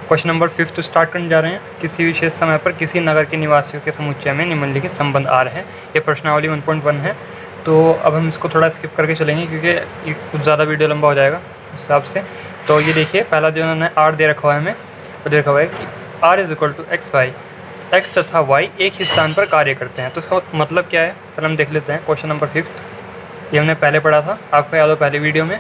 Question number 5 start करने जा रहे हैं। किसी विशेष समय पर किसी नगर के निवासियों के समुच्चय में निम्नलिखित संबंध आ रहे हैं। ये प्रश्नावली 1.1 है। तो अब हम इसको थोड़ा स्किप करके चलेंगे क्योंकि ये कुछ ज़्यादा वीडियो लंबा हो जाएगा उस हिसाब से। तो ये देखिए, पहला जो उन्होंने आर दे रखा है हमें, तो दे रखा हुआ है कि R is equal to X Y, X तथा वाई एक ही स्थान पर कार्य करते हैं। तो इसका मतलब क्या है, पहले हम देख लेते हैं। क्वेश्चन नंबर 5 ये हमने पहले पढ़ा था, आपको याद हो पहले वीडियो में।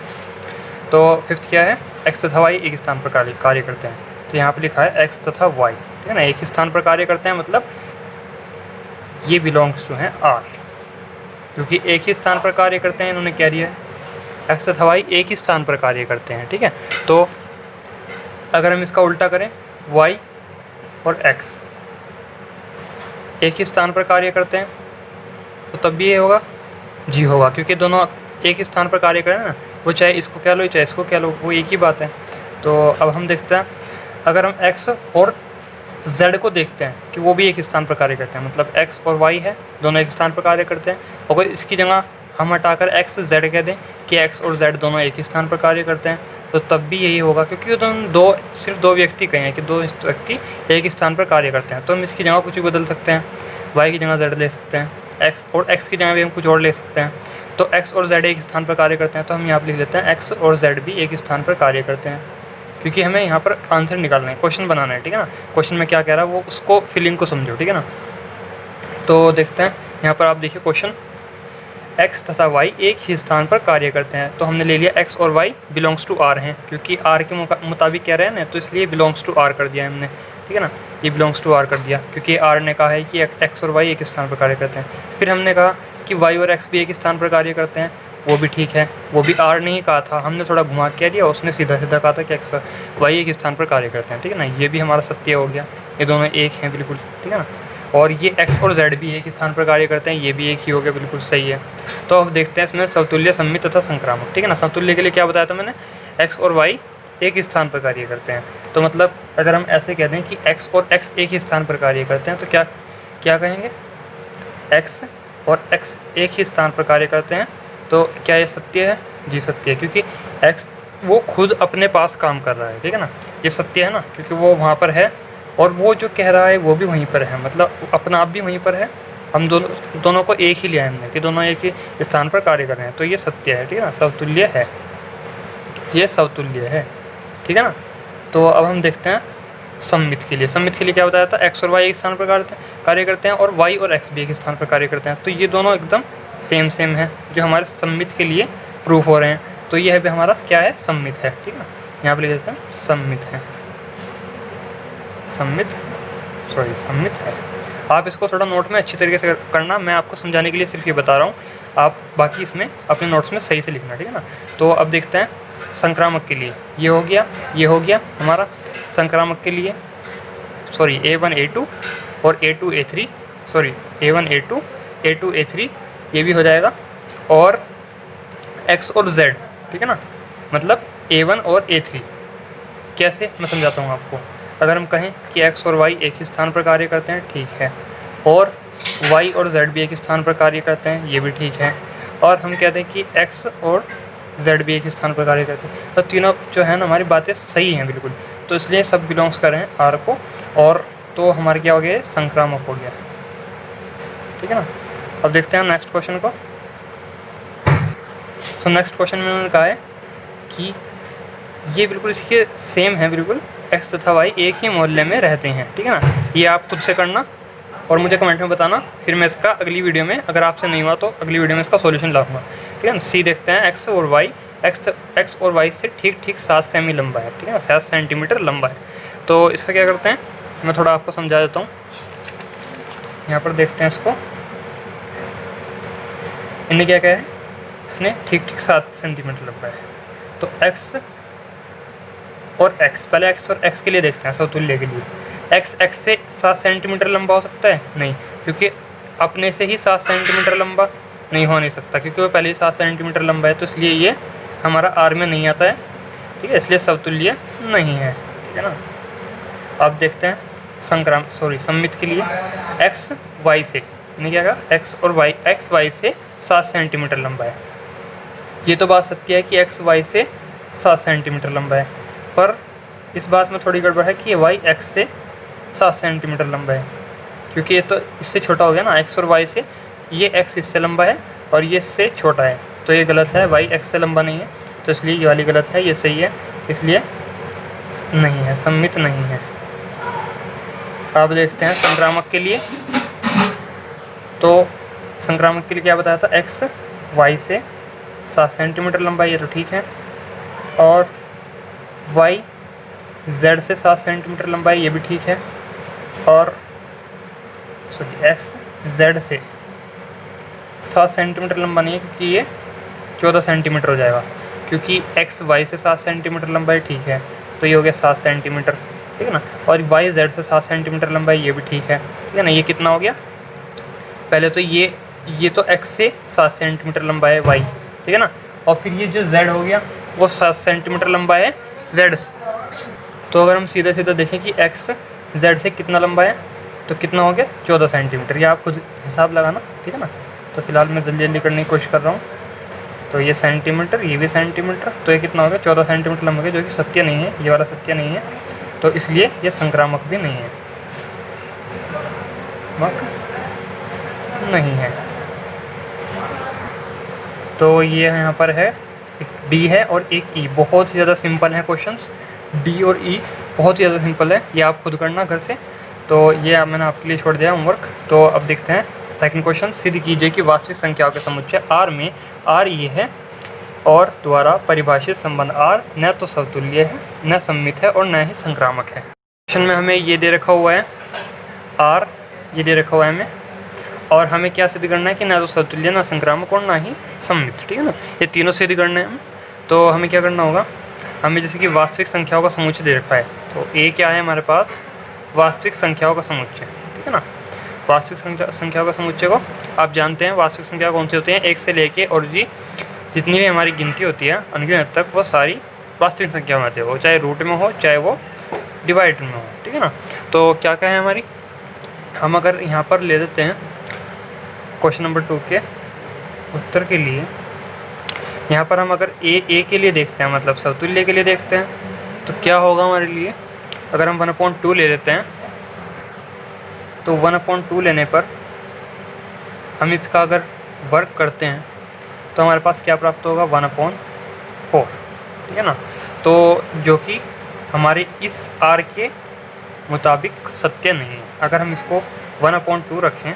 तो 5 क्या है, एक्स तथा वाई एक स्थान पर कार्य करते हैं। तो यहाँ पे लिखा है एक्स तथा वाई, ठीक है ना, एक ही स्थान पर कार्य करते हैं, मतलब ये बिलोंग्स टू हैं आर, क्योंकि एक ही स्थान पर कार्य करते हैं। इन्होंने क्या दिया है, एक्स तथा वाई एक ही स्थान पर कार्य करते हैं, ठीक है। तो अगर हम इसका उल्टा करें, वाई और एक्स एक ही स्थान पर कार्य करते हैं, तो तब भी ये होगा जी होगा, क्योंकि दोनों एक ही स्थान पर कार्य करें ना, वो चाहे इसको क्या लो चाहे इसको क्या लो, वो एक ही बात है। तो अब हम देखते हैं, अगर हम x और z को देखते हैं कि वो भी एक स्थान पर कार्य करते हैं, मतलब x और y है, दोनों एक स्थान पर कार्य करते हैं। अगर इसकी जगह हम हटाकर x z कह दें कि x और z दोनों एक ही स्थान पर कार्य करते हैं, तो तब भी यही होगा, क्योंकि दोनों सिर्फ दो व्यक्ति कहे हैं कि दो व्यक्ति एक ही स्थान पर कार्य करते हैं। तो हम इसकी जगह कुछ भी बदल सकते हैं, y की जगह z ले सकते हैं, x की जगह भी हम कुछ और ले सकते हैं। तो x और z एक स्थान पर कार्य करते हैं, तो हम यहाँ पर लिख लेते हैं x और z भी एक स्थान पर कार्य करते हैं, क्योंकि हमें यहाँ पर आंसर निकालना है, क्वेश्चन बनाना है, ठीक है ना। क्वेश्चन में क्या कह रहा है वो उसको फीलिंग को समझो, ठीक है ना। तो देखते हैं यहाँ पर, आप देखिए क्वेश्चन, x तथा y एक ही स्थान पर कार्य करते हैं। तो हमने ले लिया x और y बिलोंग्स टू r हैं, क्योंकि r के मुताबिक कह रहे हैं ना, तो इसलिए बिलोंग्स टू r कर दिया हमने, ठीक है ना। ये बिलोंग्स टू r कर दिया, क्योंकि r ने कहा है कि x और y एक स्थान पर कार्य करते हैं। फिर हमने कहा कि y और x भी एक स्थान पर कार्य करते हैं, वो भी ठीक है, वो भी आर ने ही कहा था, हमने थोड़ा घुमा कह दिया, उसने सीधा सीधा कहा था कि एक्स वाई एक स्थान पर कार्य करते हैं, ठीक है ना। ये भी हमारा सत्य हो गया, ये दोनों एक हैं बिल्कुल, ठीक है ना। और ये एक्स और जेड भी एक स्थान पर कार्य करते हैं, ये भी एक ही हो गया, बिल्कुल सही है। तो अब देखते हैं इसमें समतुल्य, सम्मित तथा संक्रामक, ठीक है ना। समतुल्य के लिए क्या बताया था मैंने, एक्स और वाई एक स्थान पर कार्य करते हैं। तो मतलब अगर हम ऐसे कह दें कि एक्स और एक्स एक ही स्थान पर कार्य करते हैं, तो क्या क्या कहेंगे, एक्स और एक्स एक ही स्थान पर कार्य करते हैं। तो क्या ये सत्य है, जी सत्य है, क्योंकि x वो खुद अपने पास काम कर रहा है, ठीक है ना। ये सत्य है ना, क्योंकि वो वहाँ पर है और वो जो कह रहा है वो भी वहीं पर है, मतलब अपना आप भी वहीं पर है। हम दोनों को एक ही लिया है हमने कि दोनों एक ही स्थान पर कार्य कर रहे हैं, तो ये सत्य है, ठीक है ना, समतुल्य है, ये समतुल्य है, ठीक है ना। तो अब हम देखते हैं सम्मित के लिए। सम्मित के लिए क्या बताया था, x और y एक स्थान पर कार्य करते हैं और y और x भी एक स्थान पर कार्य करते हैं। तो ये दोनों एकदम सेम है, जो हमारे सम्मित के लिए प्रूफ हो रहे हैं। तो यह भी हमारा क्या है, सम्मित है, ठीक है ना। यहाँ पे लिख देते हैं सम्मित है, सम्मित है। आप इसको थोड़ा नोट में अच्छी तरीके से करना, मैं आपको समझाने के लिए सिर्फ ये बता रहा हूँ, आप बाकी इसमें अपने नोट्स में सही से लिखना, ठीक है ना। तो अब देखते हैं संक्रामक के लिए, ये हो गया हमारा संक्रामक के लिए, सॉरी A1 A2 और A2 A3, sorry A1 A2 A2 A3 ये भी हो जाएगा, और x और z, ठीक है ना, मतलब A1 और A3। कैसे, मैं समझाता हूँ आपको। अगर हम कहें कि x और y एक ही स्थान पर कार्य करते हैं, ठीक है, और y और z भी एक स्थान पर कार्य करते हैं, ये भी ठीक है, और हम कहते हैं कि x और z भी एक स्थान पर कार्य करते हैं, तो तीनों जो है ना हमारी बातें सही हैं बिल्कुल। तो इसलिए सब बिलोंग्स कर रहे हैं आर को, और तो हमारे क्या हो गया, संक्रामक हो गया, ठीक है ना। अब देखते हैं नेक्स्ट क्वेश्चन को। सो नेक्स्ट क्वेश्चन में उन्होंने कहा है कि ये बिल्कुल इसके सेम है, बिल्कुल x तथा y एक ही मोहल्ले में रहते हैं, ठीक है ना। ये आप खुद से करना और मुझे कमेंट में बताना, फिर मैं इसका अगली वीडियो में, अगर आपसे नहीं हुआ तो अगली वीडियो में इसका सॉल्यूशन लाऊंगा, ठीक है ना। सी देखते हैं, x और y से ठीक 7 सेमी लंबा है, ठीक है ना, 7 सेंटीमीटर लंबा है। तो इसका क्या करते हैं, मैं थोड़ा आपको समझा देता हूँ। यहाँ पर देखते हैं इसको, इन्हें क्या कहा है, इसने ठीक 7 सेंटीमीटर लंबा है। तो x और x, पहले x और x के लिए देखते हैं, समतुल्य के लिए। x से 7 सेंटीमीटर लंबा हो सकता है, नहीं, क्योंकि अपने से ही 7 सेंटीमीटर लंबा नहीं हो नहीं सकता, क्योंकि वो पहले ही 7 सेंटीमीटर लंबा है, तो इसलिए ये हमारा r में नहीं आता है, ठीक है, इसलिए समतुल्य नहीं है, ठीक है ना। अब देखते हैं सम्मित के लिए, x y से, यानी क्या कहा, x y से 7 सेंटीमीटर लंबा है। ये तो बात सत्य है कि x y से 7 सेंटीमीटर लंबा है, पर इस बात में थोड़ी गड़बड़ है कि ये वाई एक्स से 7 सेंटीमीटर लंबा है, क्योंकि ये तो इससे छोटा हो गया ना, एक्स और वाई से। ये एक्स इससे लंबा है और ये इससे छोटा है, तो ये गलत है, वाई एक्स से लंबा नहीं है, तो इसलिए ये वाली गलत है, ये सही है, इसलिए नहीं है, सममित नहीं है। अब देखते हैं संक्रामक के लिए। तो संक्रामक के लिए क्या बताया था, एक्स वाई से 7 सेंटीमीटर लंबा, ये तो ठीक है, और वाई जेड से 7 सेंटीमीटर लंबा है, ये भी ठीक है, और सॉरी एक्स जेड से 7 सेंटीमीटर लंबा नहीं है, क्योंकि ये 14 सेंटीमीटर हो जाएगा, क्योंकि एक्स वाई से 7 सेंटीमीटर लंबा है, ठीक है, तो ये हो गया 7 सेंटीमीटर, ठीक है ना, और वाई जेड से 7 सेंटीमीटर लंबा है, ये भी ठीक है, ठीक है ना। ये कितना हो गया, पहले तो ये तो एक्स से 7 सेंटीमीटर लंबा है वाई, ठीक है ना, और फिर ये जो जेड हो गया वो 7 सेंटीमीटर लंबा है जेड से। तो अगर हम सीधा सीधा देखें कि एक्स जेड से कितना लंबा है, तो कितना हो गया 14 सेंटीमीटर, ये आप खुद हिसाब लगाना, ठीक है ना। तो फिलहाल मैं जल्दी जल्दी करने की कोशिश कर रहा हूँ। तो ये सेंटीमीटर, ये भी सेंटीमीटर, तो ये कितना हो गया 14 सेंटीमीटर लंबा है, जो कि सत्य नहीं है, ये वाला सत्य नहीं है, तो इसलिए ये संक्रामक भी नहीं है, नहीं है। तो ये यहाँ पर है, एक डी है और एक ई। बहुत ही ज़्यादा सिंपल है क्वेश्चंस, डी और ई बहुत ही ज़्यादा सिंपल है, ये आप खुद करना घर से। तो ये मैंने आपके लिए छोड़ दिया होमवर्क। तो अब देखते हैं सेकंड क्वेश्चन। सिद्ध कीजिए कि वास्तविक संख्याओं के समुच्चय आर में आर ये है और द्वारा परिभाषित संबंध आर न तो समतुल्य है, न सममित है और न ही संक्रामक है। क्वेश्चन में हमें ये दे रखा हुआ है आर, ये दे रखा हुआ है हमें, और हमें क्या सिद्ध करना है कि ना तो समतुल्य, ना संक्रामक और ना ही सममित, ठीक है ना। ये तीनों सिद्ध करने हैं। तो हमें क्या करना होगा, हमें जैसे कि वास्तविक संख्याओं का समुच्चय दे रखा है, तो ए क्या है हमारे पास, वास्तविक संख्याओं का समुच्चय, ठीक है ना। वास्तविक संख्याओं का समुच्चय को आप जानते हैं, वास्तविक संख्या कौन सी होती हैं, एक से लेके और जी जितनी भी हमारी गिनती होती है अनगिनत तक, वो सारी वास्तविक संख्या में आती है, वो चाहे रूट में हो चाहे वो डिवाइड में हो, ठीक है ना। तो क्या क्या है हमारी, हम अगर यहाँ पर ले देते हैं क्वेश्चन नंबर 2 के उत्तर के लिए, यहाँ पर हम अगर ए के लिए देखते हैं, मतलब समतुल्य के लिए देखते हैं, तो क्या होगा हमारे लिए, अगर हम 1/2 ले लेते हैं, तो 1/2 लेने पर हम इसका अगर वर्क करते हैं तो हमारे पास क्या प्राप्त होगा, 1/4, ठीक है ना। तो जो कि हमारे इस आर के मुताबिक सत्य नहीं है। अगर हम इसको 1/2 रखें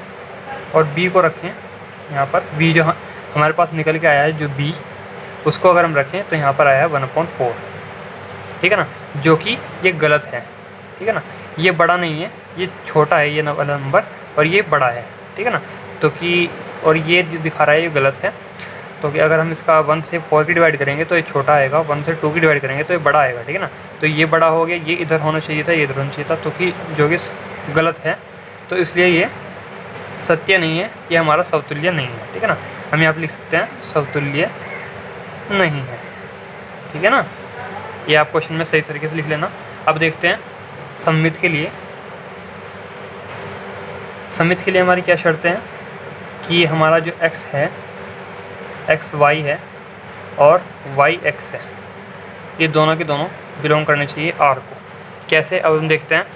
और बी को रखें, यहाँ पर बी जो हमारे पास निकल के आया है, जो बी, उसको अगर हम रखें तो यहाँ पर आया है 1/4, ठीक है ना, जो कि ये गलत है, ठीक है ना। ये बड़ा नहीं है, ये छोटा है, ये वाला नंबर, और ये बड़ा है, ठीक है ना। तो कि और ये जो दिखा रहा है ये गलत है। तो कि अगर हम इसका 1 से 4 की डिवाइड करेंगे तो ये छोटा आएगा, 1 से 2 की डिवाइड करेंगे तो ये बड़ा आएगा, ठीक है ना। तो ये बड़ा हो गया, ये इधर होना चाहिए था, ये इधर होना चाहिए था, तो कि जो कि गलत है, तो इसलिए ये सत्य नहीं है, ये हमारा समतुल्य नहीं है, ठीक है ना। हम यहाँ पर लिख सकते हैं समतुल्य नहीं है, ठीक है ना। ये आप क्वेश्चन में सही तरीके से लिख लेना। अब देखते हैं सममित के लिए। सममित के लिए हमारी क्या शर्तें हैं कि हमारा जो x है, x y है और y x है, ये दोनों के दोनों बिलोंग करने चाहिए r को। कैसे, अब हम देखते हैं।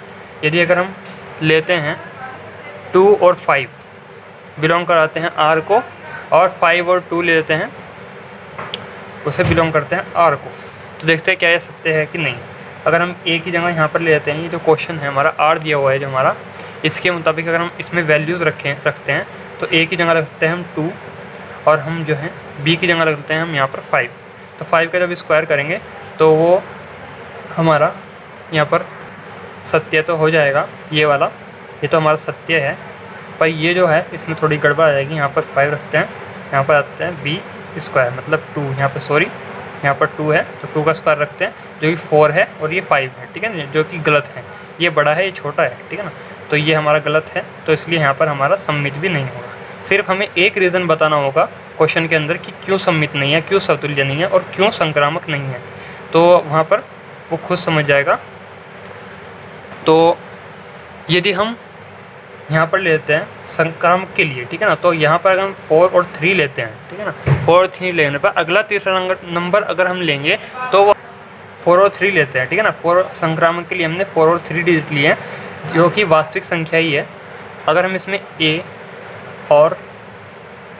यदि अगर हम लेते हैं 2 और 5 बिलोंग कराते हैं r को, और 5 और 2 ले लेते हैं, उसे बिलोंग करते हैं r को, तो देखते हैं क्या ये सत्य है कि नहीं। अगर हम a की जगह यहाँ पर ले लेते हैं, ये जो क्वेश्चन है हमारा r दिया हुआ है जो हमारा, इसके मुताबिक अगर हम इसमें वैल्यूज़ रखते हैं, तो a की जगह रखते हैं हम 2, और हम जो है b की जगह रखते हैं हम यहाँ पर 5। तो 5 का जब स्क्वायर करेंगे तो वो हमारा यहाँ पर सत्य तो हो जाएगा, ये वाला, ये तो हमारा सत्य है। पर ये जो है इसमें थोड़ी गड़बड़ आ जाएगी, यहाँ पर 5 रखते हैं, यहाँ पर आते हैं b स्क्वायर, मतलब 2, यहाँ पर सॉरी, यहाँ पर 2 है तो 2 का स्क्वायर रखते हैं, जो कि 4 है, और ये 5 है, ठीक है ना, जो कि गलत है। ये बड़ा है, ये छोटा है, ठीक है ना। तो ये हमारा गलत है, तो इसलिए यहाँ पर हमारा सममित भी नहीं होगा। सिर्फ हमें एक रीज़न बताना होगा क्वेश्चन के अंदर कि क्यों सममित नहीं है, क्यों समतुल्य नहीं है और क्यों संक्रामक नहीं है, तो वहाँ पर वो खुद समझ जाएगा। तो यदि हम यहाँ पर लेते हैं संक्रामक के लिए, ठीक है ना, तो यहाँ पर अगर हम 4 और 3 लेते हैं, ठीक है ना, 4 और 3 लेने पर अगला तीसरा नंबर अगर हम लेंगे तो वो 4 और 3 लेते हैं, ठीक है ना। 4 संक्रामक के लिए हमने 4 और 3 डिजिट लिए हैं जो कि वास्तविक संख्या ही है। अगर हम इसमें a और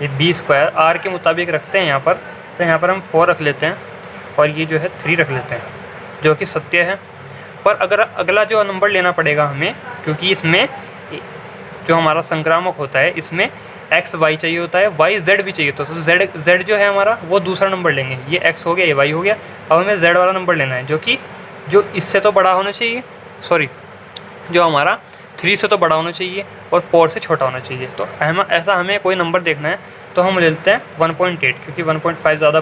ये b² r के मुताबिक रखते हैं यहाँ पर, तो यहाँ पर हम 4 रख लेते हैं और ये जो है 3 रख लेते हैं जो कि सत्य है। पर अगर अगला जो नंबर लेना पड़ेगा हमें, क्योंकि इसमें जो हमारा संक्रामक होता है इसमें x y चाहिए होता है, y z भी चाहिए होता है। तो z जो है हमारा वो दूसरा नंबर लेंगे, ये x हो गया, ये y हो गया। अब हमें z वाला नंबर लेना है जो इससे तो बड़ा होना चाहिए, सॉरी जो हमारा 3 से तो बड़ा होना चाहिए और 4 से छोटा होना चाहिए। तो ऐसा हमें कोई नंबर देखना है तो हम लेते हैं 1.8, क्योंकि 1.5 ज़्यादा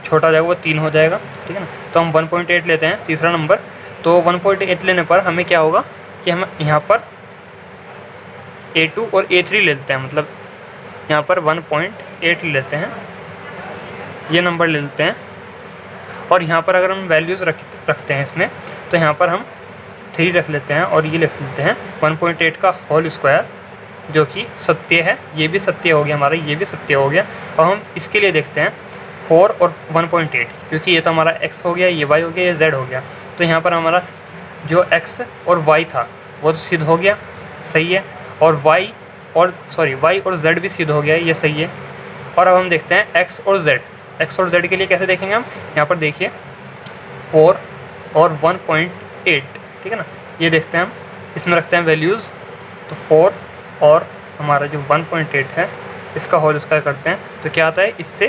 छोटा हो जाएगा, वो 3 हो जाएगा, ठीक है ना। तो हम 1.8 लेते हैं तीसरा नंबर। तो 1.8 लेने पर हमें क्या होगा कि हम यहाँ पर A2 और A3 लेते हैं, मतलब यहाँ पर 1.8 लेते हैं, ये नंबर ले लेते हैं। और यहाँ पर अगर हम वैल्यूज़ रखते हैं इसमें, तो यहाँ पर हम 3 रख लेते हैं और ये लिख लेते हैं 1.8 का होल स्क्वायर, जो कि सत्य है। ये भी सत्य हो गया हमारा, ये भी सत्य हो गया। और हम इसके लिए देखते हैं 4 और 1.8, क्योंकि ये तो हमारा x हो गया, ये y हो गया, ये z हो गया। तो यहाँ पर हमारा जो x और y था वो तो सिद्ध हो गया, सही है। और y और z भी सिद्ध हो गया, ये सही है। और अब हम देखते हैं x और z के लिए कैसे देखेंगे हम। यहाँ पर देखिए 4 और 1.8, ठीक है ना। ये देखते हैं हम, इसमें रखते हैं वैल्यूज़। तो 4 और हमारा जो 1.8 है इसका होल स्क्वायर करते हैं, तो क्या आता है, इससे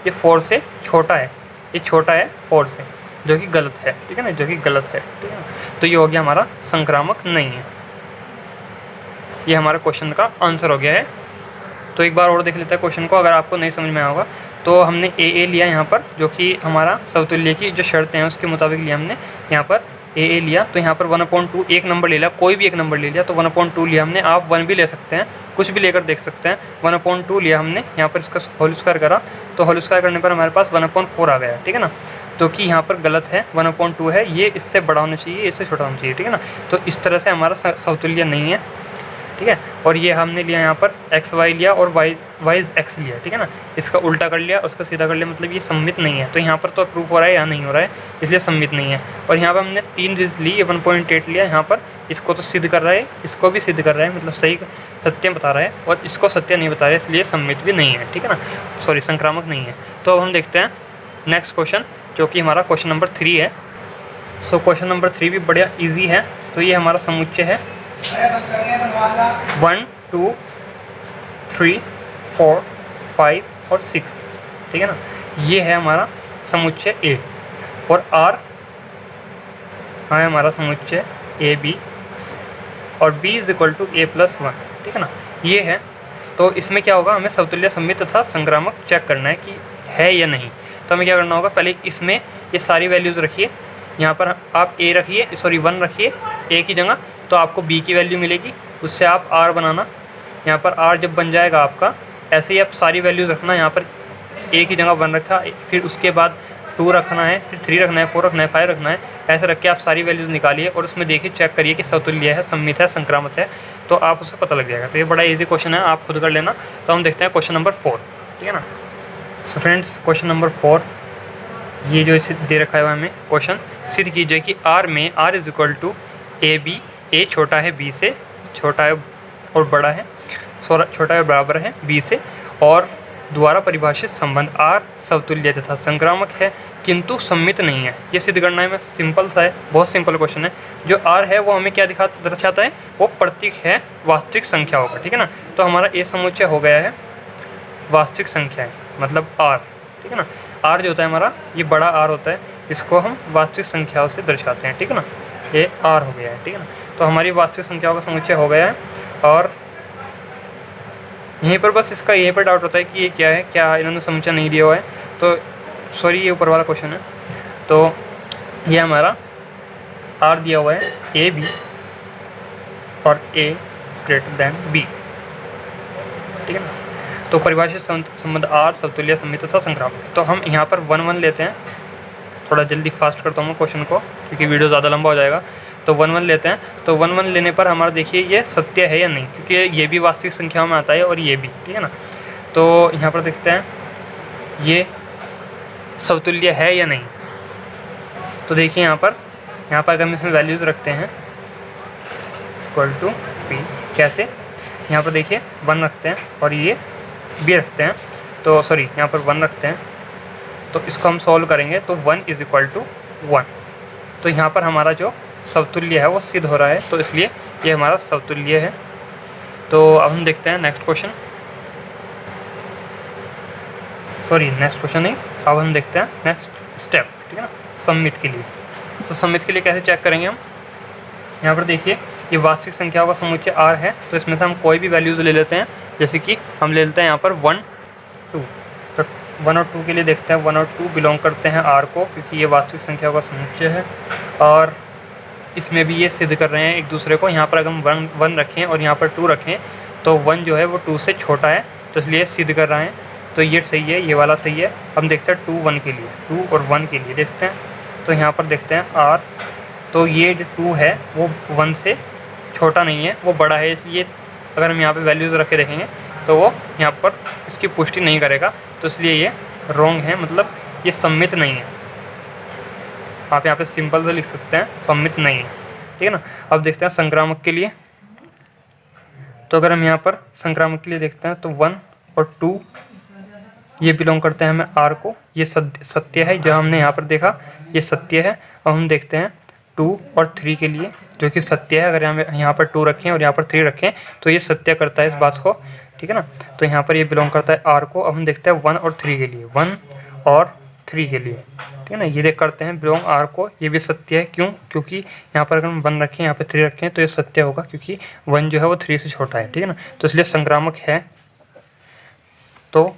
ये 4 से छोटा है, ये छोटा है 4 से, जो कि गलत है, ठीक है ना, जो कि गलत है, ठीक है ना। तो ये हो गया हमारा संक्रामक नहीं है। ये हमारा क्वेश्चन का आंसर हो गया है। तो एक बार और देख लेते हैं क्वेश्चन को, अगर आपको नहीं समझ में आया होगा। तो हमने ए लिया यहाँ पर, जो कि हमारा समतुल्य की जो शर्तें हैं उसके मुताबिक लिया हमने यहाँ पर ए लिया। तो यहाँ पर 1/2 एक नंबर ले लिया, कोई भी एक नंबर ले लिया, तो 1/2 लिया हमने। आप 1 भी ले सकते हैं, कुछ भी लेकर देख सकते हैं। 1/2 लिया हमने, यहाँ पर इसका होल स्क्वायर करा, तो होल स्क्वायर करने पर हमारे पास 1/4 आ गया, ठीक है ना। तो कि यहाँ पर गलत है, 1/2 है, ये इससे बड़ा होना चाहिए, इससे छोटा होना चाहिए, ठीक है ना। तो इस तरह से हमारा समतुल्य नहीं है, ठीक है। और ये हमने लिया यहाँ पर एक्स वाई लिया और वाई एक्स लिया, ठीक है ना। इसका उल्टा कर लिया, उसका सीधा कर लिया, मतलब ये सम्मित नहीं है। तो यहाँ पर तो प्रूफ हो रहा है या नहीं हो रहा है, इसलिए सम्मित नहीं है। और यहाँ पर हमने 3 डिजिट ली, 1.8 लिया, यहाँ पर इसको तो सिद्ध कर रहा है, इसको भी सिद्ध कर रहा है, मतलब सही सत्य बता रहा है, और इसको सत्य नहीं बता रहा है, इसलिए सम्मित भी नहीं है, ठीक है ना, सॉरी संक्रामक नहीं है। तो अब हम देखते हैं नेक्स्ट क्वेश्चन, जो कि हमारा क्वेश्चन नंबर 3 है। सो क्वेश्चन नंबर 3 भी बढ़िया ईजी है। तो ये हमारा समुच्चय है 1 2 3 4 5 और 6, ठीक है ना। ये है हमारा समुच्चय ए, और आर है हमारा समुच्चय ए बी, और b = a+1, ठीक है ना। ये है। तो इसमें क्या होगा, हमें समतुल्य सम्मित तथा संक्रामक चेक करना है कि है या नहीं। तो हमें क्या करना होगा, पहले इसमें ये सारी वैल्यूज़ रखिए। यहाँ पर आप a रखिए, सॉरी 1 रखिए a की जगह, तो आपको b की वैल्यू मिलेगी, उससे आप r बनाना। यहाँ पर r जब बन जाएगा आपका, ऐसे ही आप सारी वैल्यूज़ रखना। यहाँ पर a की जगह 1 रखा, फिर उसके बाद 2 रखना है, फिर 3 रखना है, 4 रखना है, 5 रखना है। ऐसे रख के आप सारी वैल्यूज़ निकालिए और उसमें देखिए, चेक करिए कि समतुल्य है, सम्मित है, संक्रामक है, तो आप उससे पता लग जाएगा। तो ये बड़ा ईजी क्वेश्चन है, आप खुद कर लेना। तो हम देखते हैं क्वेश्चन नंबर 4, ठीक है ना। सो फ्रेंड्स, क्वेश्चन नंबर 4, ये जो दे रखा है हमें क्वेश्चन, सिद्ध कीजिए कि R में R = AB, A छोटा है B से, छोटा है और बड़ा है, छोटा है बराबर है B से, और द्वारा परिभाषित संबंध R समतुल्य तथा संक्रामक है किंतु सम्मित नहीं है। ये सिद्ध करना है, मैं सिंपल सा है, बहुत सिंपल क्वेश्चन है। जो R है वो हमें क्या दर्शाता है, वो प्रतीक है वास्तविक संख्याओं का, ठीक है ना। तो हमारा A समुच्चय हो गया है वास्तविक संख्या है, मतलब R, ठीक है ना। R जो होता है हमारा, ये बड़ा R होता है, इसको हम वास्तविक संख्याओं से दर्शाते हैं, ठीक है ना। ये R हो गया है, ठीक है ना। तो हमारी वास्तविक संख्याओं का समुच्चय हो गया है। और यहीं पर बस इसका यहीं पर डाउट होता है कि ये क्या है, क्या इन्होंने समुच्चय नहीं दिया हुआ है। तो सॉरी, ये ऊपर वाला क्वेश्चन है। तो ये हमारा R दिया हुआ है AB और A > B, ठीक है ना। तो परिभाषित संबंध R समतुल्य सम्मित तथा संक्रामक। तो हम यहाँ पर 1 1 लेते हैं, थोड़ा जल्दी फास्ट करता हूँ मैं क्वेश्चन को, क्योंकि वीडियो ज़्यादा लंबा हो जाएगा। तो 1 1 लेते हैं। तो 1 1 लेने पर हमारा देखिए ये सत्य है या नहीं, क्योंकि ये भी वास्तविक संख्याओं में आता है और ये भी, ठीक है ना। तो यहाँ पर देखते हैं ये समतुल्य है या नहीं। तो देखिए यहाँ पर अगर हम इसमें वैल्यूज़ रखते हैं इक्वल टू पी, कैसे, यहाँ पर देखिए 1 रखते हैं और ये बी रखते हैं, तो सॉरी यहाँ पर 1 रखते हैं, तो इसको हम सॉल्व करेंगे तो 1 इज़ इक्वल टू 1। तो यहाँ पर हमारा जो समतुल्य है वो सिद्ध हो रहा है, तो इसलिए ये हमारा समतुल्य है। तो अब हम देखते हैं next question, sorry next question नहीं, अब हम देखते हैं नेक्स्ट स्टेप, ठीक है ना, सममित के लिए। तो सममित के लिए कैसे चेक करेंगे हम, यहाँ पर देखिए ये वास्तविक संख्याओं का समुच्चय R है, तो इसमें से हम कोई भी वैल्यूज़ ले लेते हैं, जैसे कि हम ले लेते हैं यहाँ पर 1 2, तो 1 और 2 के लिए देखते हैं 1 और 2 बिलोंग करते हैं R को, क्योंकि ये वास्तविक संख्याओं का समुच्चय है और इसमें भी ये सिद्ध कर रहे हैं एक दूसरे को। यहाँ पर अगर हम 1 रखें और यहाँ पर 2 रखें तो 1 जो है वो 2 से छोटा है, तो इसलिए सिद्ध कर रहे हैं, तो ये सही है, ये वाला सही है। हम देखते हैं 2 1 के लिए, 2 और 1 के लिए देखते हैं, तो यहाँ पर देखते हैं R, तो ये जो 2 है वो 1 से छोटा नहीं है, वो बड़ा है, इसलिए अगर हम यहाँ पे वैल्यूज़ रख के देखेंगे तो वो यहाँ पर इसकी पुष्टि नहीं करेगा, तो इसलिए ये रॉन्ग है, मतलब ये सम्मित नहीं है। आप यहाँ पे सिंपल से लिख सकते हैं सम्मित नहीं है, ठीक है ना। अब देखते हैं संक्रामक के लिए, तो अगर हम यहाँ पर संक्रामक के लिए देखते हैं तो 1 और 2 ये बिलोंग करते हैं हमें R को, ये सत्य है, जो हमने यहाँ पर देखा ये सत्य है। और हम देखते हैं 2 और 3 के लिए, जो कि सत्य है, अगर यहाँ पर 2 रखें और यहाँ पर 3 रखें तो ये सत्य करता है इस बात को, ठीक है ना। तो यहाँ पर ये बिलोंग करता है R को। अब हम देखते हैं 1 और 3 के लिए, 1 और 3 के लिए, ठीक है ना, ये देख करते हैं बिलोंग R को, ये भी सत्य है। क्यों? क्योंकि यहाँ पर अगर हम 1 रखें, यहाँ पर 3 रखें तो ये सत्य होगा, क्योंकि 1 जो है वो 3 से छोटा है, ठीक है ना, तो इसलिए संक्रामक है। तो